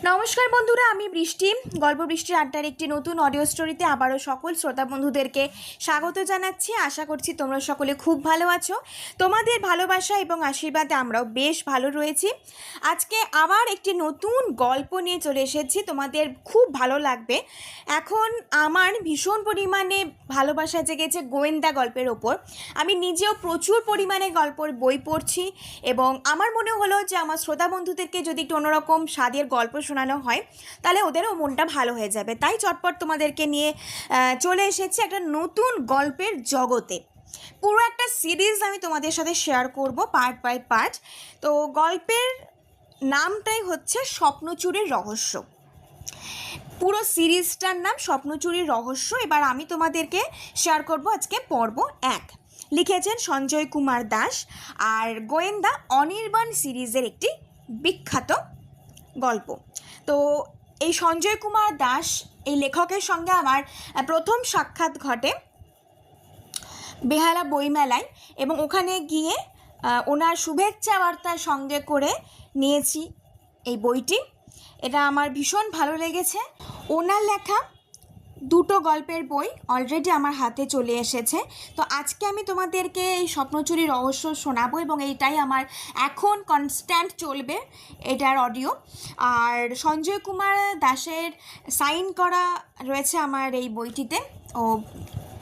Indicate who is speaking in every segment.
Speaker 1: নমস্কার বন্ধুরা, আমি বৃষ্টি। গল্প বৃষ্টির আড্ডার একটি নতুন অডিও স্টোরিতে আবারও সকল শ্রোতা বন্ধুদেরকে স্বাগত জানাচ্ছি। আশা করছি তোমরা সকলে খুব ভালো আছো। তোমাদের ভালোবাসা এবং আশীর্বাদে আমরাও বেশ ভালো রয়েছি। আজকে আবার একটি নতুন গল্প নিয়ে চলে এসেছি, তোমাদের খুব ভালো লাগবে। এখন আমার ভীষণ পরিমাণে ভালোবাসা জেগেছে গোয়েন্দা গল্পের ওপর। আমি নিজেও প্রচুর পরিমাণে গল্পের বই পড়ছি এবং আমার মনে হলো যে আমার শ্রোতা বন্ধুদেরকে যদি একটু অন্যরকম স্বাদের গল্প শোনানো হয় তাহলে ওদেরও মনটা ভালো হয়ে যাবে। তাই চটপট তোমাদেরকে নিয়ে চলে এসেছি একটা নতুন গল্পের জগতে। পুরো একটা সিরিজ আমি তোমাদের সাথে শেয়ার করব পার্ট বাই পার্ট। তো গল্পের নামটাই হচ্ছে স্বপ্নচুরির রহস্য। পুরো সিরিজটার নাম স্বপ্নচুরির রহস্য। এবার আমি তোমাদেরকে শেয়ার করব আজকে পর্ব 1। লিখেছেন সঞ্জয় কুমার দাস, আর গোয়েন্দা অনির্বাণ সিরিজের একটি বিখ্যাত গল্প। তো এই সঞ্জয় কুমার দাস এই লেখকের সঙ্গে আমার প্রথম সাক্ষাৎ ঘটে বেহালা বইমেলায়, এবং ওখানে গিয়ে ওনার শুভেচ্ছা বার্তার সঙ্গে করে নিয়েছি এই বইটি। এটা আমার ভীষণ ভালো লেগেছে। ওনার লেখা দুটো গল্পের বই অলরেডি আমার হাতে চলে এসেছে। তো আজকে আমি তোমাদেরকে এই স্বপ্নচুরির রহস্য শোনাবো এবং এইটাই আমার এখন কনস্ট্যান্ট চলবে, এটার অডিও। আর সঞ্জয় কুমার দাসের সাইন করা রয়েছে আমার এই বইটিতে, ও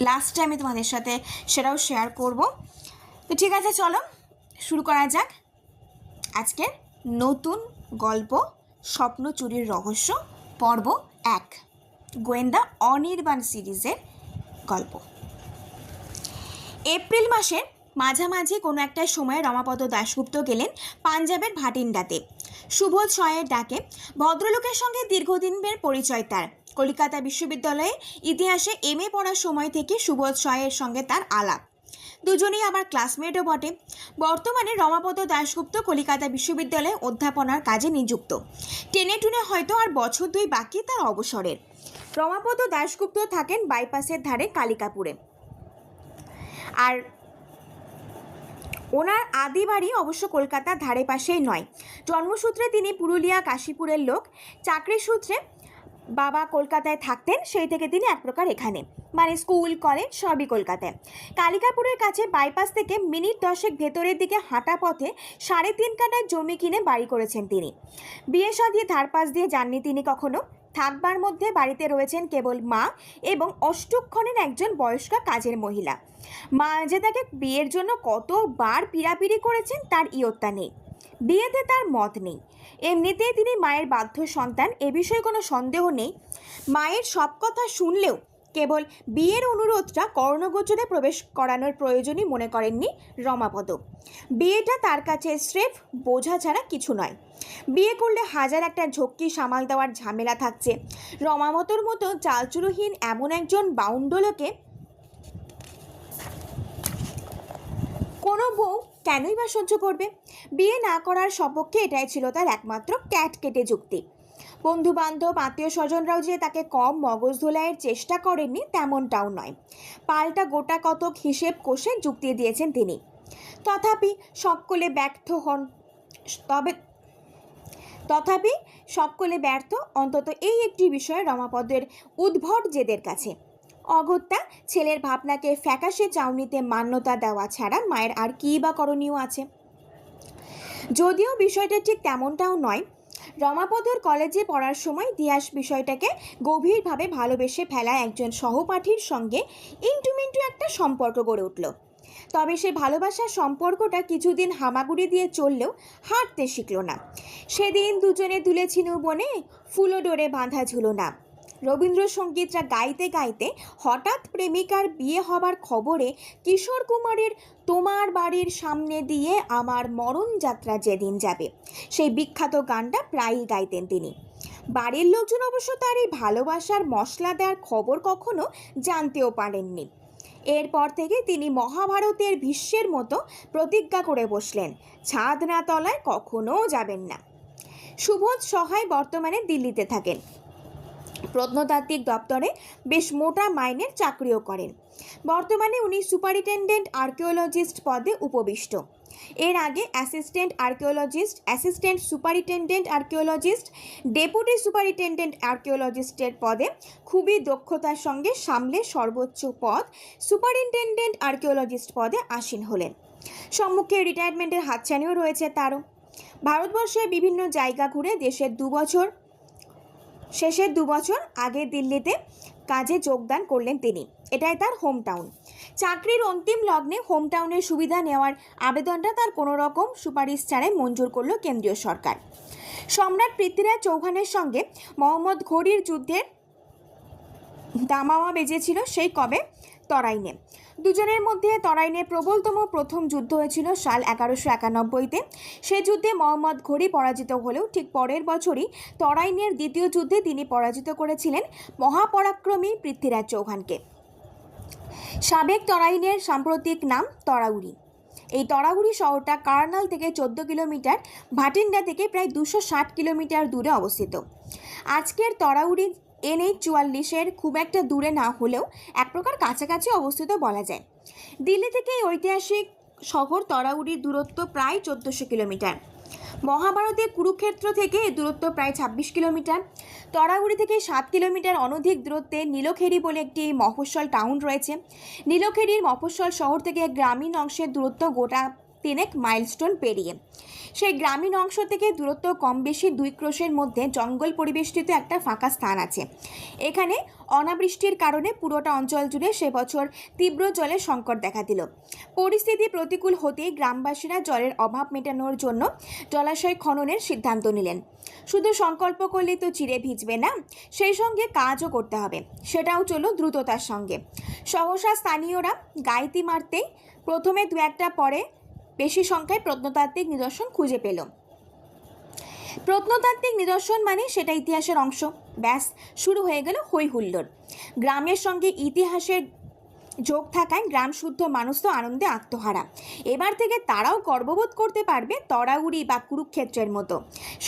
Speaker 1: লাস্টে আমি তোমাদের সাথে সেটাও শেয়ার করব। তো ঠিক আছে, চলো শুরু করা যাক আজকের নতুন গল্প স্বপ্নচুরির রহস্য পর্ব 1, গোয়েন্দা অনির্বাণ সিরিজের গল্প। এপ্রিল মাসের মাঝামাঝি কোনো একটা সময়ে রমাপদ দাশগুপ্ত গেলেন পাঞ্জাবের ভাটিন্ডাতে। সুবোধ শয়ের ডাকে ভদ্রলোকের সঙ্গে দীর্ঘদিনের পরিচয় তার। কলিকাতা বিশ্ববিদ্যালয়ে ইতিহাসে এমএ পড়ার সময় থেকে সুবোধ শয়ের সঙ্গে তার আলাপ। দুজনেই আবার ক্লাসমেটও বটে। বর্তমানে রমাপদ দাশগুপ্ত কলিকাতা বিশ্ববিদ্যালয়ে অধ্যাপনার কাজে নিযুক্ত। টেনে টুনে হয়তো আর বছর 2 বাকি তার অবসরের। রমাপদ দাশগুপ্ত থাকেন বাইপাসের ধারে কালিকাপুরে, আর ওনার আদি বাড়ি অবশ্য কলকাতার ধারে পাশেই নয়। জন্মসূত্রে তিনি পুরুলিয়া কাশীপুরের লোক। চাকরির সূত্রে বাবা কলকাতায় থাকতেন, সেই থেকে তিনি এক প্রকার এখানে, মানে স্কুল কলেজ সবই কলকাতায়। কালিকাপুরের কাছে বাইপাস থেকে মিনিট 10 ভেতরের দিকে হাঁটা পথে 3.5 কাঠা জমি কিনে বাড়ি করেছেন তিনি। বিয়ে শাদী ধারপাস দিয়ে যাননি তিনি কখনো। থাকবার মধ্যে বাড়িতে রয়েছেন কেবল মা এবং অষ্টক্ষণের একজন বয়স্কা কাজের মহিলা। মা যে তাকে বিয়ের জন্য কতবার পিড়াপিড়ি করেছেন তার ইয়ত্তা নেই। বিয়েতে তার মত নেই। এমনিতেই তিনি মায়ের বাধ্য সন্তান, এ বিষয়ে কোনো সন্দেহ নেই। মায়ের সব কথা শুনলেও কেবল বিয়ের অনুরোধটা কর্ণগোচরে প্রবেশ করানোর প্রয়োজনই মনে করেননি রমাপদ। বিয়েটা তার কাছে স্রেফ বোঝা ছাড়া কিছু নয়। বিয়ে করলে হাজার একটা ঝক্কি সামাল দেওয়ার ঝামেলা থাকছে। রমাপতর মতো চালচুলোহীন এমন একজন বাউন্ডলোকে কোনো বউ কেনই বা সহ্য করবে? বিয়ে না করার সপক্ষে এটাই ছিল তার একমাত্র ক্যাট কেটে যুক্তি। বন্ধু বান্ধব আত্মীয় স্বজনরাও যে তাকে কম মগজ ধোলাইয়ের চেষ্টা করেননি তেমনটাও নয়। পাল্টা গোটা কতক হিসেব কষে যুক্তি দিয়েছেন তিনি। তথাপি সকলে ব্যর্থ হন। তথাপি সকলে ব্যর্থ অন্তত এই একটি বিষয়ে রমাপদের উদ্ভট জেদের কাছে। অগত্যা ছেলের ভাবনাকে ফ্যাকাশে চাউনিতে মান্যতা দেওয়া ছাড়া মায়ের আর কী বা করণীয় আছে? যদিও বিষয়টা ঠিক তেমনটাও নয়। রমাপদর কলেজে পড়ার সময় ইতিহাস বিষয়টাকে গভীরভাবে ভালোবেসে ফেলা একজন সহপাঠীর সঙ্গে ইন্টুমিন্টু একটা সম্পর্ক গড়ে উঠল। তবে সে ভালোবাসার সম্পর্কটা কিছুদিন হামাগুড়ি দিয়ে চললেও হাঁটতে শিখল না। সেদিন দুজনে তুলেছিল বনে ফুলো ডোরে বাঁধা ঝুলো না। রবীন্দ্রসঙ্গীতটা গাইতে গাইতে হঠাৎ প্রেমিকার বিয়ে হবার খবরে কিশোর কুমারের তোমার বাড়ির সামনে দিয়ে আমার মরণ যাত্রা যেদিন যাবে, সেই বিখ্যাত গানটা প্রায়ই গাইতেন তিনি। বাড়ির লোকজন অবশ্য তার এই ভালোবাসার মশলা দেওয়ার খবর কখনো জানতেও পারেননি। এরপর থেকে তিনি মহাভারতের ভীষ্মের মতো প্রতিজ্ঞা করে বসলেন, ছাদ না তলায় কখনো যাবেন না। সুবোধ সহায় বর্তমানে দিল্লিতে থাকেন। প্রত্নতাত্ত্বিক দপ্তরে বেশ মোটা মাইনের চাকরিও করেন। বর্তমানে উনি সুপারিনটেনডেন্ট আর্কিওলজিস্ট পদে উপবিষ্ট। এর আগে assistant archaeologist, assistant superintendent archaeologist, deputy superintendent আর্কিওলজিস্টের পদে খুবই দক্ষতার সঙ্গে সামলে সর্বোচ্চ পদ সুপারিনটেনডেন্ট আর্কিওলজিস্ট পদে আসীন হলেন। সম্মুখে রিটায়ারমেন্টের হাতছানিও রয়েছে তারও। ভারতবর্ষের বিভিন্ন জায়গা ঘুরে শেষের দু বছর আগে দিল্লিতে কাজে যোগদান করলেন তিনি। এটাই তার হোম টাউন। চাকরির অন্তিম লগ্নে হোম টাউনের সুবিধা নেওয়ার আবেদনটা তার কোনো রকম সুপারিশ ছাড়াই মঞ্জুর করল কেন্দ্রীয় সরকার। সম্রাট পৃথ্বীরাজ চৌহানের সঙ্গে মোহাম্মদ ঘোরির যুদ্ধের দামামা বেজেছিল সেই কবে তরাইনে। দুজনের মধ্যে তরাইনে প্রবলতম প্রথম যুদ্ধ হয়েছিল সাল 1191-তে। সে যুদ্ধে মোহাম্মদ ঘোরি পরাজিত হলেও ঠিক পরের বছরই তরাইনের দ্বিতীয় যুদ্ধে তিনি পরাজিত করেছিলেন মহাপরাক্রমী পৃথ্বীরাজ চৌহানকে। সাবেক তরাইনের সাম্প্রতিক নাম তরাউরি। এই তরাউরি শহরটা কার্নাল থেকে 14 কিলোমিটার, ভাটিন্ডা থেকে প্রায় 260 কিলোমিটার দূরে অবস্থিত। আজকের তরাউরি NH-44-এর খুব একটা দূরে না হলেও এক প্রকার কাছাকাছি অবস্থিত বলা যায়। দিল্লি থেকে এই ঐতিহাসিক শহর তরাউরির দূরত্ব প্রায় 1400 কিলোমিটার। মহাভারতের কুরুক্ষেত্র থেকে এর দূরত্ব প্রায় 26 কিলোমিটার। তরাউরি থেকে 7 কিলোমিটার অনধিক দূরত্বে নীলখেরি বলে একটি মফস্বল টাউন রয়েছে। নীলখেরির মফস্বল শহর থেকে গ্রামীণ অংশের দূরত্ব গোটা 3 মাইলস্টোন পেরিয়ে। সেই গ্রামীণ অংশ থেকে দূরত্ব কম বেশি 2 ক্রোশের মধ্যে জঙ্গল পরিবেষ্টিত একটা ফাঁকা স্থান আছে। এখানে অনাবৃষ্টির কারণে পুরোটা অঞ্চল জুড়ে সে বছর তীব্র জলের সংকট দেখা দিল। পরিস্থিতি প্রতিকূল হতেই গ্রামবাসীরা জলের অভাব মেটানোর জন্য জলাশয় খননের সিদ্ধান্ত নিলেন। শুধু সংকল্প করলেই তো চিড়ে ভিজবে না, সেই সঙ্গে কাজও করতে হবে। সেটাও চলো দ্রুততার সঙ্গে। সহসা স্থানীয়রা গাইতি মারতেই প্রথমে 2-1টা পরে বেশি সংখ্যায় প্রত্নতাত্ত্বিক নিদর্শন খুঁজে পেল। প্রত্নতাত্ত্বিক নিদর্শন মানে সেটা ইতিহাসের অংশ। ব্যাস, শুরু হয়ে গেল হই হুল্লোড়। গ্রামের সঙ্গে ইতিহাসের যোগ থাকায় গ্রাম শুদ্ধ মানুষ তো আনন্দে আত্মহারা। এবার থেকে তারাও গর্ববোধ করতে পারবে তরাউরি বা কুরুক্ষেত্রের মতো।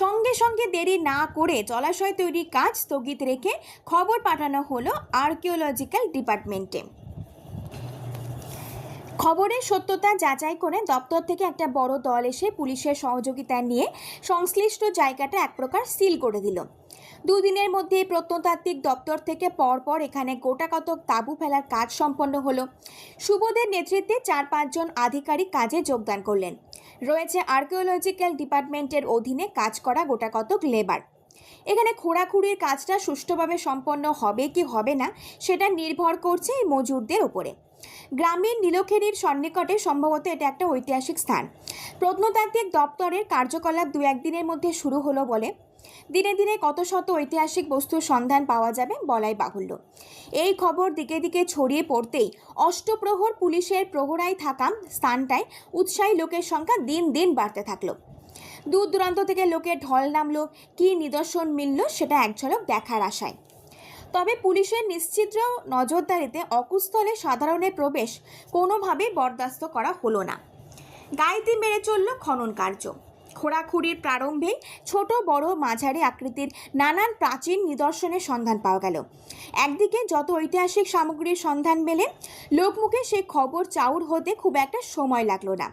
Speaker 1: সঙ্গে সঙ্গে দেরি না করে জলাশয় তৈরির কাজ স্থগিত রেখে খবর পাঠানো হলো আর্কিওলজিক্যাল ডিপার্টমেন্টে। খবরের সত্যতা যাচাই করে দপ্তর থেকে একটা বড় দল এসে পুলিশের সহযোগিতা নিয়ে সংশ্লিষ্ট জায়গাটা এক প্রকার সিল করে দিল। 2 দিনের মধ্যে প্রত্নতাত্ত্বিক দপ্তর থেকে পরপর এখানে গোটা কতক তাঁবু ফেলার কাজ সম্পন্ন হলো। সুবোধের নেতৃত্বে 4-5 জন আধিকারিক কাজে যোগদান করলেন। রয়েছে আর্কিওলজিক্যাল ডিপার্টমেন্টের অধীনে কাজ করা গোটা কতক লেবার। এখানে খোঁড়াখুড়ির কাজটা সুষ্ঠুভাবে সম্পন্ন হবে কি হবে না সেটা নির্ভর করছে এই মজুরদের উপরে। গ্রামীণ নীলখেরির সন্নিকটে সম্ভবত এটা একটা ঐতিহাসিক স্থান। প্রত্নতাত্ত্বিক দপ্তরের কার্যকলাপ 2-1 দিনের মধ্যে শুরু হলো বলে দিনে দিনে কত শত ঐতিহাসিক বস্তুর সন্ধান পাওয়া যাবে বলাই বাহুল্য। এই খবর দিকে দিকে ছড়িয়ে পড়তেই অষ্টপ্রহর পুলিশের প্রহরায় থাকা স্থানটায় উৎসাহী লোকের সংখ্যা দিন দিন বাড়তে থাকলো। দূর দূরান্ত থেকে লোকের ঢল নামলো। কী নিদর্শন মিলল সেটা এক ঝলক দেখার আশায়। তবে পুলিশের নিশ্চিদ্র নজরদারিতে অকুস্থলে সাধারণের প্রবেশ কোনোভাবেই বরদাস্ত করা হলো না। গাইতি মেরে চলল খনন কার্য। খোঁড়াখুড়ির প্রারম্ভেই ছোট বড় মাঝারি আকৃতির নানান প্রাচীন নিদর্শনের সন্ধান পাওয়া গেল। একদিকে যত ঐতিহাসিক সামগ্রীর সন্ধান মেলে, লোকমুখে সেই খবর চাউর হতে খুব একটা সময় লাগলো না।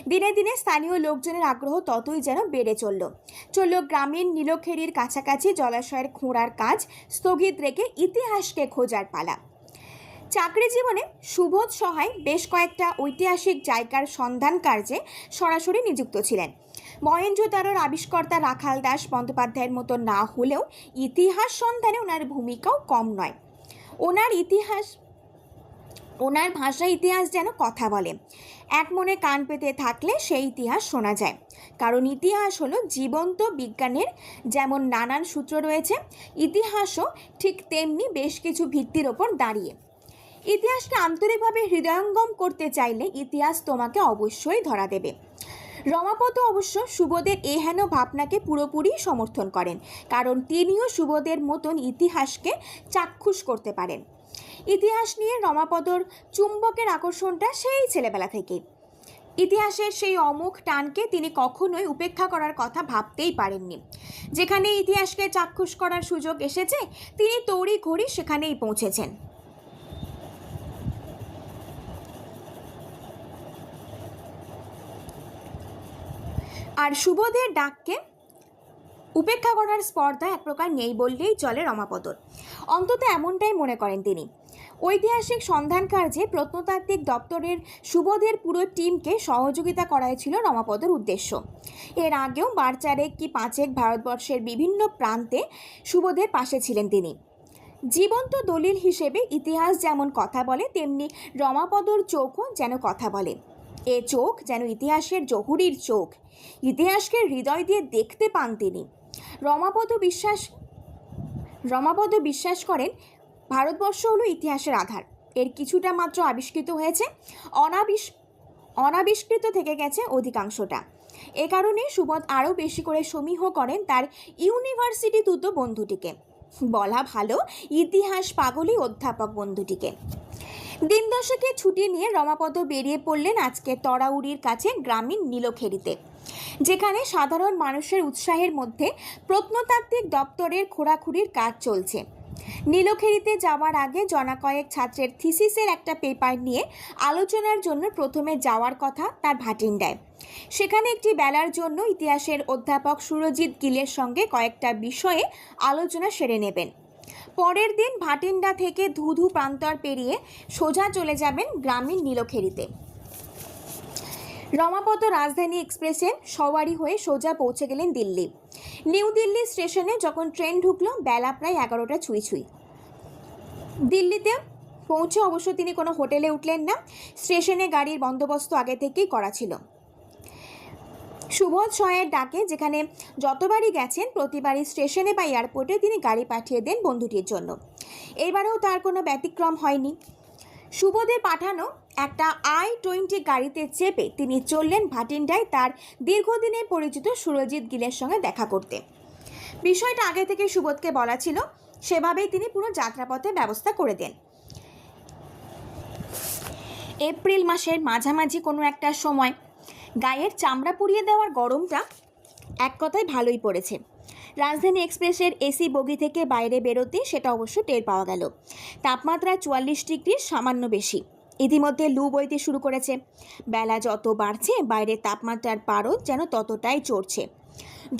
Speaker 1: দিনে দিনে স্থানীয় লোকজনের আগ্রহ ততই যেন বেড়ে চলল গ্রামীণ নীলখেরির কাছাকাছি জলাশয়ের খোঁড়ার কাজ স্থগিত রেখে ইতিহাসকে খোঁজার পালা। চাকরি জীবনে সুবোধ সহায় বেশ কয়েকটা ঐতিহাসিক জায়গার সন্ধান কার্যে সরাসরি নিযুক্ত ছিলেন। মহেঞ্জোদারোর আবিষ্কর্তা রাখাল দাস বন্দ্যোপাধ্যায়ের মতো না হলেও ইতিহাস সন্ধানে ওনার ভূমিকাও কম নয়। ওনার ভাষা ইতিহাস যেন কথা বলে। এক মনে কান পেতে থাকলে সেই ইতিহাস শোনা যায়। কারণ ইতিহাস হলো জীবন্ত বিজ্ঞানের যেমন নানান সূত্র রয়েছে, ইতিহাসও ঠিক তেমনি বেশ কিছু ভিত্তির ওপর দাঁড়িয়ে। ইতিহাসকে আন্তরিকভাবে হৃদয়ঙ্গম করতে চাইলে ইতিহাস তোমাকে অবশ্যই ধরা দেবে। রমাপদ অবশ্য সুবোধের এহেন ভাবনাকে পুরোপুরি সমর্থন করেন, কারণ তিনিও সুবোধের মতন ইতিহাসকে চাক্ষুষ করতে পারেন। ইতিহাস নিয়ে রমাপদর চুম্বকের আকর্ষণটা সেই ছেলেবেলা থেকেই। ইতিহাসের সেই অমোঘ টানকে তিনি কখনোই উপেক্ষা করার কথা ভাবতেই পারেননি। যেখানে ইতিহাসকে চাক্ষুষ করার সুযোগ এসেছে তিনি তড়িঘড়ি সেখানেই পৌঁছেছেন। আর সুবোধের ডাককে উপেক্ষা করার স্পর্ধা এক প্রকার নেই বললেই চলে রমাপদর। অন্তত এমনটাই মনে করেন তিনি। ঐতিহাসিক সন্ধান কার্যে প্রত্নতাত্ত্বিক দপ্তরের সুবোধের পুরো টিমকে সহযোগিতা করাই ছিল রমাপদর উদ্দেশ্য। এর আগেও বার চারেক কি পাঁচেক ভারতবর্ষের বিভিন্ন প্রান্তে সুবোধের পাশে ছিলেন তিনি। জীবন্ত দলিল হিসেবে ইতিহাস যেমন কথা বলে, তেমনি রমাপদর চোখও যেন কথা বলে। এ চোখ যেন ইতিহাসের জহুরির চোখ, ইতিহাসকে হৃদয় দিয়ে দেখতে পান তিনি। রমাপদ বিশ্বাস করেন ভারতবর্ষ হলো ইতিহাসের আধার, এর কিছুটা মাত্র আবিষ্কৃত হয়েছে, অনাবিষ্কৃত থেকে গেছে অধিকাংশটা। এ কারণে সুবোধ আরও বেশি করে সমীহ করেন তার ইউনিভার্সিটি তুত বন্ধুটিকে, বলা ভালো ইতিহাস পাগলী অধ্যাপক বন্ধুটিকে। দিন দশেকে ছুটি নিয়ে রমাপদ বেরিয়ে পড়লেন আজকে তরাউড়ির কাছে গ্রামীণ নীলখেরিতে, যেখানে সাধারণ মানুষের উৎসাহের মধ্যে প্রত্নতাত্ত্বিক দপ্তরের খোঁড়াখুড়ির কাজ চলছে। নীলখেরিতে যাওয়ার আগে জনা কয়েক ছাত্রের থিসিসের একটা পেপার নিয়ে আলোচনার জন্য প্রথমে যাওয়ার কথা তার ভাটিন্ডায়। সেখানে একটি বেলার জন্য ইতিহাসের অধ্যাপক সুরজিৎ গিলের সঙ্গে কয়েকটা বিষয়ে আলোচনা সেরে নেবেন। পরের দিন ভাটিন্ডা থেকে ধুধু প্রান্তর পেরিয়ে সোজা চলে যাবেন গ্রামীণ নীলখেরিতে। রমাপদ রাজধানী এক্সপ্রেসে সওয়ারি হয়ে সোজা পৌঁছে গেলেন দিল্লি। নিউ দিল্লি স্টেশনে যখন ট্রেন ঢুকলো বেলা প্রায় 11টা ছুঁই ছুঁই। দিল্লিতে পৌঁছে অবশ্য তিনি কোনো হোটেলে উঠলেন না, স্টেশনে গাড়ির বন্দোবস্ত আগে থেকেই করা ছিল। সুবোধ শয়ের ডাকে যেখানে যতবারই গেছেন প্রতিবারই স্টেশনে বা এয়ারপোর্টে তিনি গাড়ি পাঠিয়ে দেন বন্ধুটির জন্য। এবারেও তার কোনো ব্যতিক্রম হয়নি। সুবোধের পাঠানো একটা i-20 গাড়িতে চেপে তিনি চললেন ভাটিন্ডায় তার দীর্ঘদিনের পরিচিত সুরজিৎ গিলের সঙ্গে দেখা করতে। বিষয়টা আগে থেকে সুবোধকে বলা ছিল, সেভাবেই তিনি পুরো যাত্রাপথে ব্যবস্থা করে দেন। এপ্রিল মাসের মাঝামাঝি কোনো একটা সময় গায়ের চামড়া পুড়িয়ে দেওয়ার গরমটা এক কথায় ভালোই পড়েছে। রাজধানী এক্সপ্রেসের এসি বগি থেকে বাইরে বেরোতে সেটা অবশ্য টের পাওয়া গেল। তাপমাত্রা 44 ডিগ্রির সামান্য বেশি। ইতিমধ্যে লু বইতে শুরু করেছে। বেলা যত বাড়ছে বাইরের তাপমাত্রার পারও যেন ততটাই চড়ছে।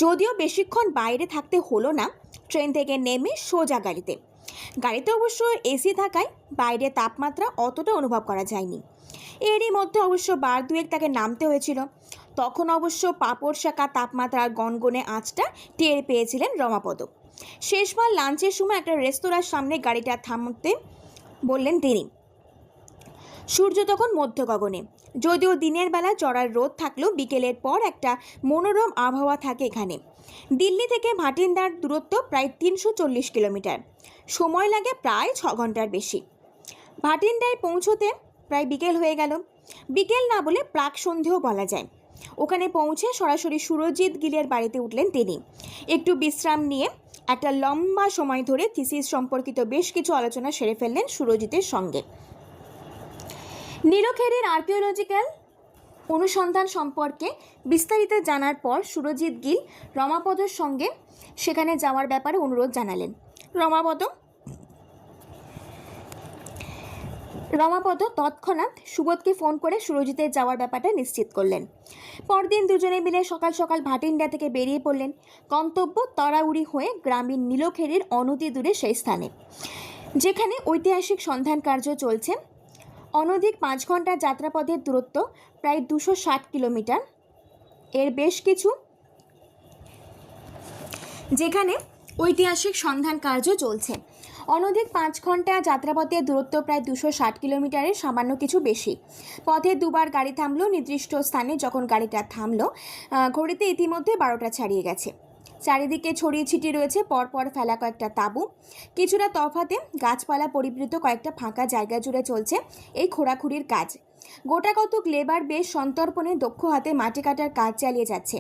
Speaker 1: যদিও বেশিক্ষণ বাইরে থাকতে হলো না, ট্রেন থেকে নেমে সোজা গাড়িতে অবশ্য এসি থাকায় বাইরে তাপমাত্রা অতটা অনুভব করা যায়নি। এরই মধ্যে অবশ্য বার দুয়েক তাকে নামতে হয়েছিল। তখন অবশ্য পাপড় শাঁকা তাপমাত্রার গনগনে আঁচটা টের পেয়েছিলেন রমাপদ। শেষবার লাঞ্চের সময় একটা রেস্তোরাঁর সামনে গাড়িটা থামতে বললেন তিনি। সূর্য তখন মধ্য গগনে। যদিও দিনের বেলা চড়ার রোদ থাকলেও বিকেলের পর একটা মনোরম আবহাওয়া থাকে এখানে। দিল্লি থেকে ভাটিন্ডার দূরত্ব প্রায় 340 কিলোমিটার, সময় লাগে প্রায় 6 ঘন্টার বেশি। ভাটিন্ডায় পৌঁছতে প্রায় বিকেল হয়ে গেল। বিকেল না বলে প্রাক সন্ধেও বলা যায়। ওখানে পৌঁছে সরাসরি সুরজিৎ গিলের বাড়িতে উঠলেন তিনি। একটু বিশ্রাম নিয়ে একটা লম্বা সময় ধরে থিসিস সম্পর্কিত বেশ কিছু আলোচনা সেরে ফেললেন সুরজিতের সঙ্গে। নীলখেরির আর্কিওলজিক্যাল অনুসন্ধান সম্পর্কে বিস্তারিত জানার পর সুরজিৎ গিল রমাপদর সঙ্গে সেখানে যাওয়ার ব্যাপারে অনুরোধ জানালেন। রমাপদ তৎক্ষণাৎ সুবোধকে ফোন করে সুরজিতের যাওয়ার ব্যাপারটা নিশ্চিত করলেন। পরদিন দুজনে মিলে সকাল সকাল ভাটিন্ডা থেকে বেরিয়ে পড়লেন গন্তব্য তরাউড়ি হয়ে গ্রামীণ নীলখেরির অনতি দূরে সেই স্থানে, যেখানে ঐতিহাসিক সন্ধান কার্য চলছে। অনধিক 5 ঘন্টার যাত্রাপথের দূরত্ব প্রায় 260 কিলোমিটার। এর বেশ কিছু যেখানে ঐতিহাসিক সন্ধান কার্য চলছে। অনধিক 5 ঘন্টা যাত্রাপথের দূরত্ব প্রায় 260 কিলোমিটারের সামান্য কিছু বেশি। পথে দুবার গাড়ি থামলো। নির্দিষ্ট স্থানে যখন গাড়িটা থামলো ঘড়িতে ইতিমধ্যে 12টা ছাড়িয়ে গেছে। চারিদিকে ছড়িয়ে ছিটিয়ে রয়েছে পরপর ফেলা কয়েকটা তাঁবু। কিছুটা তফাতে গাছপালা পরিবৃত কয়েকটা ফাঁকা জায়গা জুড়ে চলছে এই খোঁড়াখুড়ির কাজ। গোটাকতক লেবার বেশ সন্তর্পণে দক্ষ হাতে মাটি কাটার কাজ চালিয়ে যাচ্ছে।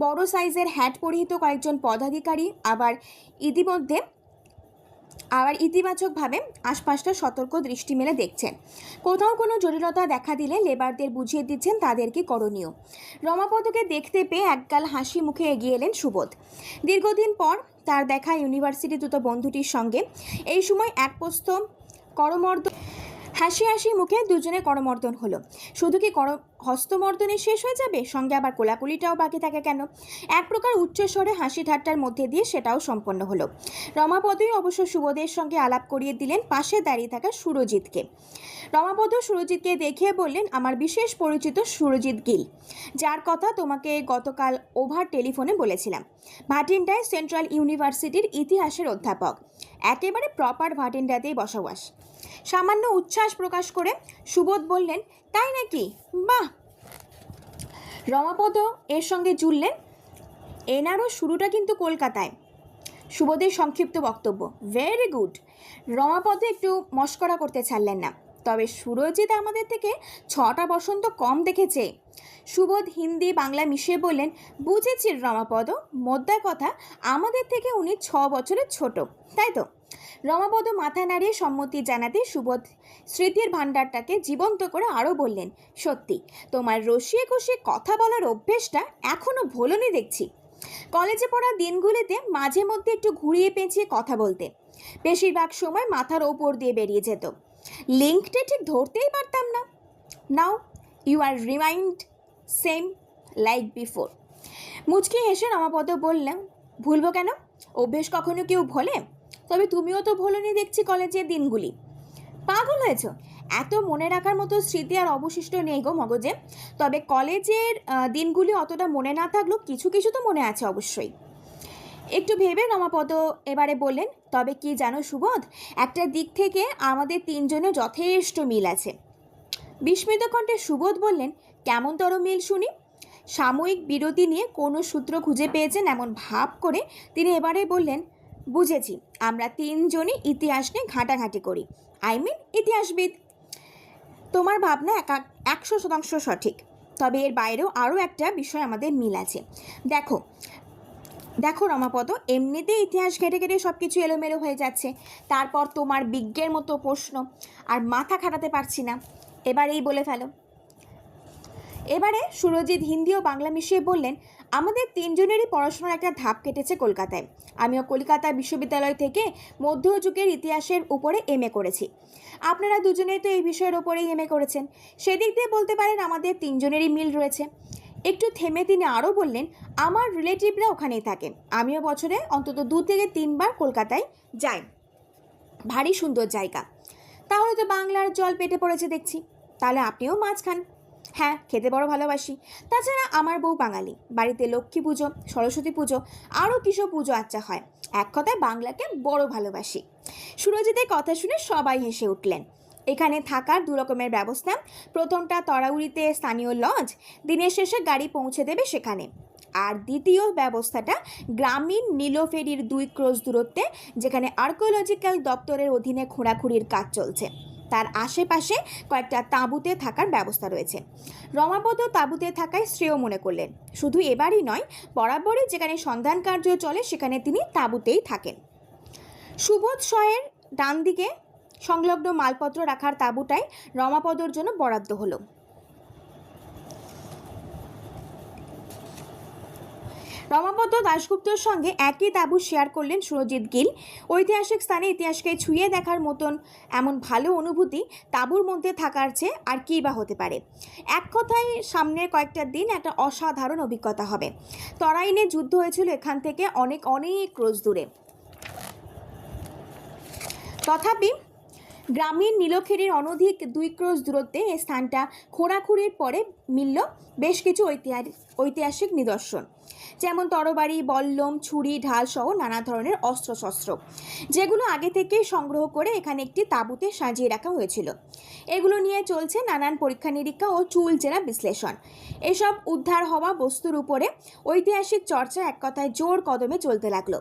Speaker 1: বড় সাইজের হ্যাট পরিহিত কয়েকজন পদাধিকারী আবার ইতিবাচকভাবে আশপাশটা সতর্ক দৃষ্টি মেলে দেখছেন। কোথাও কোনো জটিলতা দেখা দিলে লেবারদের বুঝিয়ে দিচ্ছেন তাদের কি করণীয়। রমাপদকে দেখতে পেয়ে একগাল হাসি মুখে এগিয়ে এলেন সুবোধ। দীর্ঘদিন পর তার দেখা ইউনিভার্সিটি দুটো বন্ধুটির সঙ্গে এই সময় এক প্রস্থ হাসি হাসি মুখে দুজনে করমর্দন হলো। শুধু কি হস্তমর্দনে শেষ হয়ে যাবে, সঙ্গে আবার কোলাকুলিটাও বাকি থাকে কেন? এক প্রকার উচ্চস্বরে হাসি ঠাট্টার মধ্যে দিয়ে সেটাও সম্পন্ন হলো। রমাপদই অবশ্য সুবোধের সঙ্গে আলাপ করিয়ে দিলেন পাশে দাঁড়িয়ে থাকা সুরজিৎকে। রমাপদ সুরজিৎকে দেখিয়ে বললেন, আমার বিশেষ পরিচিত সুরজিৎ গিল, যার কথা তোমাকে গতকাল ওভার টেলিফোনে বলেছিলাম। ভাটিন্ডায় সেন্ট্রাল ইউনিভার্সিটির ইতিহাসের অধ্যাপক, একেবারে প্রপার ভাটিন্ডাতেই বসবাস। সামান্য উচ্ছ্বাস প্রকাশ করে সুবোধ বললেন, তাই নাকি? বাহ। রমাপদ এর সঙ্গে জুড়লেন, এনারও শুরুটা কিন্তু কলকাতায়। সুবোধের সংক্ষিপ্ত বক্তব্য, ভেরি গুড। রমাপদ একটু মস্করা করতে ছাড়লেন না, তবে সুরজিৎ আমাদের থেকে 6টা বসন্ত কম দেখেছে। সুবোধ হিন্দি বাংলা মিশিয়ে বললেন, বুঝেছি রমাপদ, মোদ্দা কথা আমাদের থেকে উনি 6 বছরের ছোট, তাই তো? রমাপদ মাথা নাড়িয়ে সম্মতি জানাতে সুবোধ স্মৃতির ভাণ্ডারটাকে জীবন্ত করে আরও বললেন, সত্যি তোমার রসিয়ে কষিয়ে কথা বলার অভ্যেসটা এখনও ভোলনি দেখছি। কলেজে পড়া দিনগুলিতে মাঝে মধ্যে একটু ঘুরিয়ে পেঁচিয়ে কথা বলতে, বেশিরভাগ সময় মাথার ওপর দিয়ে বেরিয়ে যেত। লিঙ্কটা ঠিক ধরতেই পারতাম না। Now you are remind same like before. মুচকি হেসে রমাপদ বললেন, ভুলবো কেন? অভ্যেস কখনো কেউ ভোলে? তবে তুমিও তো ভোলনি দেখছি কলেজের দিনগুলি। পাগল হয়েছ? এত মনে রাখার মতো স্মৃতি আর অবশিষ্ট নেই গো মগজে। তবে কলেজের দিনগুলি অতটা মনে না থাকলেও কিছু কিছু তো মনে আছে অবশ্যই। একটু ভেবে রমাপদ এবারে বললেন, তবে কি জানো সুবোধ, একটা দিক থেকে আমাদের তিনজনের যথেষ্ট মিল আছে। বিস্মিত কণ্ঠে সুবোধ বললেন, কেমনতর মিল শুনি? সাময়িক বিরতি নিয়ে কোনো সূত্র খুঁজে পেয়েছেন এমন ভাব করে তিনি এবারে বললেন, বুঝেছি, আমরা তিনজনই ইতিহাস নিয়ে ঘাঁটাঘাঁটি করি, ইতিহাসবিদ। তোমার ভাবনা 100% সঠিক। তবে এর বাইরেও আরও একটা বিষয় আমাদের মিল আছে। দেখো দেখো রমাপদ, এমনিতেই ইতিহাস ঘেটে ঘেটে সব কিছু এলোমেলো হয়ে যাচ্ছে, তারপর তোমার বিজ্ঞের মতো প্রশ্ন, আর মাথা খাটাতে পারছি না। এবারেই বলে ফেলো। এবারে সুরজিৎ হিন্দি ও বাংলা মিশিয়ে বললেন, আমাদের তিনজনেরই পড়াশোনার একটা ধাপ কেটেছে কলকাতায়। আমিও কলকাতা বিশ্ববিদ্যালয় থেকে মধ্যযুগের ইতিহাসের উপরে এমএ করেছি। আপনারা দুজনেই তো এই বিষয়ের ওপরেই এমএ করেছেন। সেদিক দিয়ে বলতে পারেন আমাদের তিনজনেরই মিল রয়েছে। একটু থেমে তিনি আরও বললেন, আমার রিলেটিভরা ওখানেই থাকে। আমিও বছরে অন্তত 2 থেকে 3 বার কলকাতায় যাই। ভারী সুন্দর জায়গা। তাহলে তো বাংলার জল পেটে পড়েছে দেখছি। তাহলে আপনিও মাছ খান? হ্যাঁ, খেতে বড় ভালোবাসি। তাছাড়া আমার বউ বাঙালি, বাড়িতে লক্ষ্মী পুজো, সরস্বতী পুজো, আরও কিসব পুজো আচ্চা হয়। এক কথায় বাংলাকে বড় ভালোবাসি। সুরজিতের কথা শুনে সবাই হেসে উঠলেন। এখানে থাকার 2 রকমের ব্যবস্থা। প্রথমটা তরাউড়িতে স্থানীয় লজ, দিনের শেষে গাড়ি পৌঁছে দেবে সেখানে। আর দ্বিতীয় ব্যবস্থাটা গ্রামীণ নীলফেরির 2 ক্রোশ দূরত্বে, যেখানে আর্কিওলজিক্যাল দপ্তরের অধীনে খোঁড়াখুড়ির কাজ চলছে। তার আশেপাশে কয়েকটা তাঁবুতে থাকার ব্যবস্থা রয়েছে। রমাপদ তাঁবুতে থাকায় শ্রেয় মনে করলেন। শুধু এবারই নয়, বরাবরই যেখানে সন্ধান কার্য চলে সেখানে তিনি তাঁবুতেই থাকেন। সুবোধ শয়ের ডান দিকে সংলগ্ন মালপত্র রাখার তাঁবুটাই রমাপদর জন্য বরাদ্দ হলো। রমাপদ দাশগুপ্তর সঙ্গে একই তাঁবু শেয়ার করলেন সুরজিৎ গিল। ঐতিহাসিক স্থানে ইতিহাসকে ছুঁয়ে দেখার মতন এমন ভালো অনুভূতি তাঁবুর মধ্যে থাকার চেয়ে আর কী বা হতে পারে। এক কথায় সামনের কয়েকটা দিন একটা অসাধারণ অভিজ্ঞতা হবে। তরাইনে যুদ্ধ হয়েছিল এখান থেকে অনেক অনেক ক্রোশ দূরে। তথাপি গ্রামীণ নীলক্ষেরির অনধিক 2 ক্রোশ দূরত্বে এই স্থানটা খোঁড়াখুড়ির পরে মিলল বেশ কিছু ঐতিহাসিক নিদর্শন, যেমন তরবারি, বল্লম, ছুরি, ঢাল সহ নানা ধরনের অস্ত্রশস্ত্র, যেগুলো আগে থেকেই সংগ্রহ করে এখানে একটি তাঁবুতে সাজিয়ে রাখা হয়েছিল। এগুলো নিয়ে চলছে নানান পরীক্ষা নিরীক্ষা ও চুলচেরা বিশ্লেষণ। এসব উদ্ধার হওয়া বস্তুর উপরে ঐতিহাসিক চর্চা এক কথায় জোর কদমে চলতে লাগলো।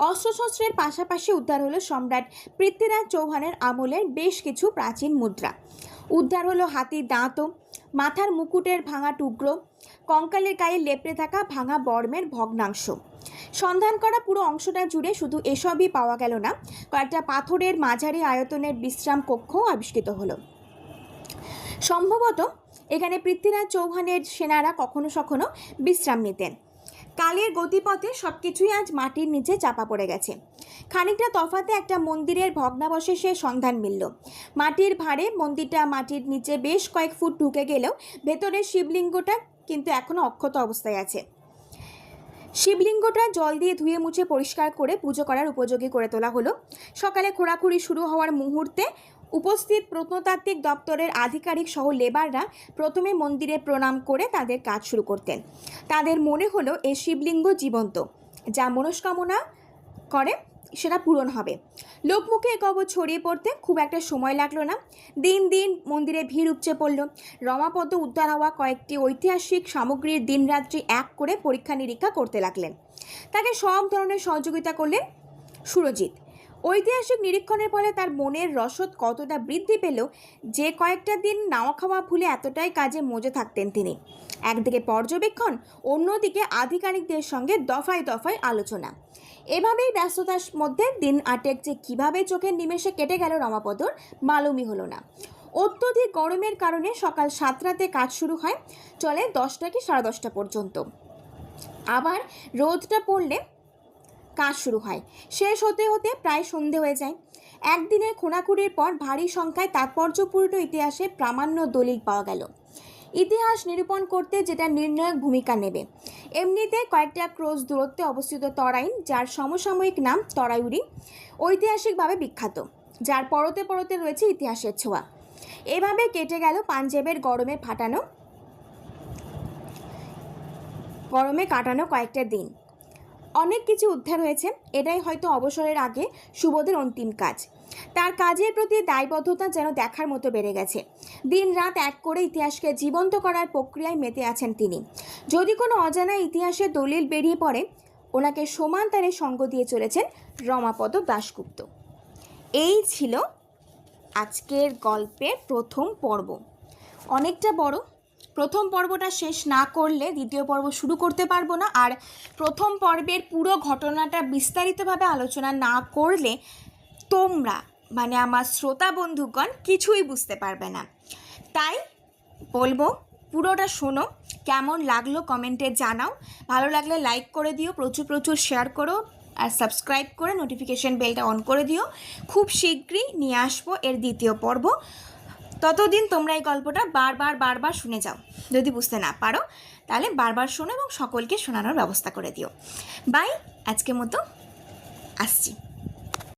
Speaker 1: অস্ত্রশস্ত্রের পাশাপাশি উদ্ধার হলো সম্রাট পৃথ্বীরাজ চৌহানের আমলের বেশ কিছু প্রাচীন মুদ্রা। উদ্ধার হলো হাতির দাঁতও, মাথার মুকুটের ভাঙা টুকরো, কঙ্কালের গায়ে লেপড়ে থাকা ভাঙা বর্মের ভগ্নাংশ। সন্ধান করা পুরো অংশটা জুড়ে শুধু এসবই পাওয়া গেল না, কয়েকটা পাথরের মাঝারি আয়তনের বিশ্রাম কক্ষও আবিষ্কৃত হলো। সম্ভবত এখানে পৃথ্বীরাজ চৌহানের সেনারা কখনো কখনো বিশ্রাম নিতেন। কালের গতিপথে সব কিছুই আজ মাটির নিচে চাপা পড়ে গেছে। খানিকটা তফাতে একটা মন্দিরের ভগ্নাবশেষের সন্ধান মিলল। মাটির ভাঁড়ে মন্দিরটা মাটির নিচে বেশ কয়েক ফুট ঢুকে গেলেও ভেতরের শিবলিঙ্গটা কিন্তু এখনও অক্ষত অবস্থায় আছে। শিবলিঙ্গটা জল দিয়ে ধুয়ে মুছে পরিষ্কার করে পুজো করার উপযোগী করে তোলা হলো। সকালে খোঁড়াখুড়ি শুরু হওয়ার মুহূর্তে উপস্থিত প্রত্নতাত্ত্বিক দপ্তরের আধিকারিক সহ লেবাররা প্রথমে মন্দিরে প্রণাম করে তাদের কাজ শুরু করতেন। তাদের মনে হলো এই শিবলিঙ্গ জীবন্ত, যা মনস্কামনা করে সেটা পূরণ হবে। লোকমুখে এ খবর ছড়িয়ে পড়তে খুব একটা সময় লাগলো না। দিন দিন মন্দিরে ভিড় উপচে পড়ল। রমাপদ উদ্ধার হওয়া কয়েকটি ঐতিহাসিক সামগ্রীর দিনরাত্রি এক করে পরীক্ষা নিরীক্ষা করতে লাগলেন। তাকে সব ধরনের সহযোগিতা করলেন সুরজিৎ। ঐতিহাসিক নিরীক্ষণের ফলে তার মনের রসদ কতটা বৃদ্ধি পেল যে কয়েকটা দিন নাওয়া খাওয়া ভুলে এতটাই কাজে মজে থাকতেন তিনি। একদিকে পর্যবেক্ষণ, অন্যদিকে আধিকারিকদের সঙ্গে দফায় দফায় আলোচনা। এভাবেই ব্যস্ততার মধ্যে দিন 8 যে কীভাবে চোখের নিমেষে কেটে গেল রমাপদর মালুমই হলো না। অত্যধিক গরমের কারণে সকাল 7টাতে কাজ শুরু হয়, চলে 10টা কি 10:30 পর্যন্ত। আবার রোদটা পড়লে কাজ শুরু হয়, শেষ হতে হতে প্রায় সন্ধে হয়ে যায়। একদিনের খোঁড়াখুড়ির পর ভারী সংখ্যায় তাৎপর্যপূর্ণ ইতিহাসের প্রামাণ্য দলিল পাওয়া গেল। ইতিহাস নিরূপণ করতে যেটা নির্ণায়ক ভূমিকা নেবে। এমনিতে কয়েকটা ক্রোশ দূরত্বে অবস্থিত তরাইন, যার সমসাময়িক নাম তরাইউরি, ঐতিহাসিকভাবে বিখ্যাত, যার পরতে পরতে রয়েছে ইতিহাসের ছোঁয়া। এভাবে কেটে গেল পাঞ্জাবের গরমে কাটানো কয়েকটা দিন। অনেক কিছু উদ্ধার হয়েছে। এটাই হয়তো অবসরের আগে সুবোধের অন্তিম কাজ। তার কাজের প্রতি দায়বদ্ধতা যেন দেখার মতো বেড়ে গেছে। দিন রাত এক করে ইতিহাসকে জীবন্ত করার প্রক্রিয়ায় মেতে আছেন তিনি। যদি কোনো অজানা ইতিহাসের দলিল বেরিয়ে পড়ে, ওনাকে সমান তারে সঙ্গ দিয়ে চলেছেন রমাপদ দাশগুপ্ত। এই ছিল আজকের গল্পের প্রথম পর্ব। অনেকটা বড়। প্রথম পর্বটা শেষ না করলে দ্বিতীয় পর্ব শুরু করতে পারবো না, আর প্রথম পর্বের পুরো ঘটনাটা বিস্তারিতভাবে আলোচনা না করলে তোমরা মানে আমার শ্রোতা বন্ধুগণ কিছুই বুঝতে পারবে না। তাই বলবো পুরোটা শোনো, কেমন লাগলো কমেন্টে জানাও, ভালো লাগলে লাইক করে দিও, প্রচুর প্রচুর শেয়ার করো, আর সাবস্ক্রাইব করে নোটিফিকেশন বেলটা অন করে দিও। খুব শীঘ্রই নিয়ে আসবো এর দ্বিতীয় পর্ব। ততদিন তোমরা এই গল্পটা বারবার শুনে যাও। যদি বুঝতে না পারো তাহলে বারবার শোনো এবং সকলকে শোনানোর ব্যবস্থা করে দিও। বাই, আজকের মতো আসছি।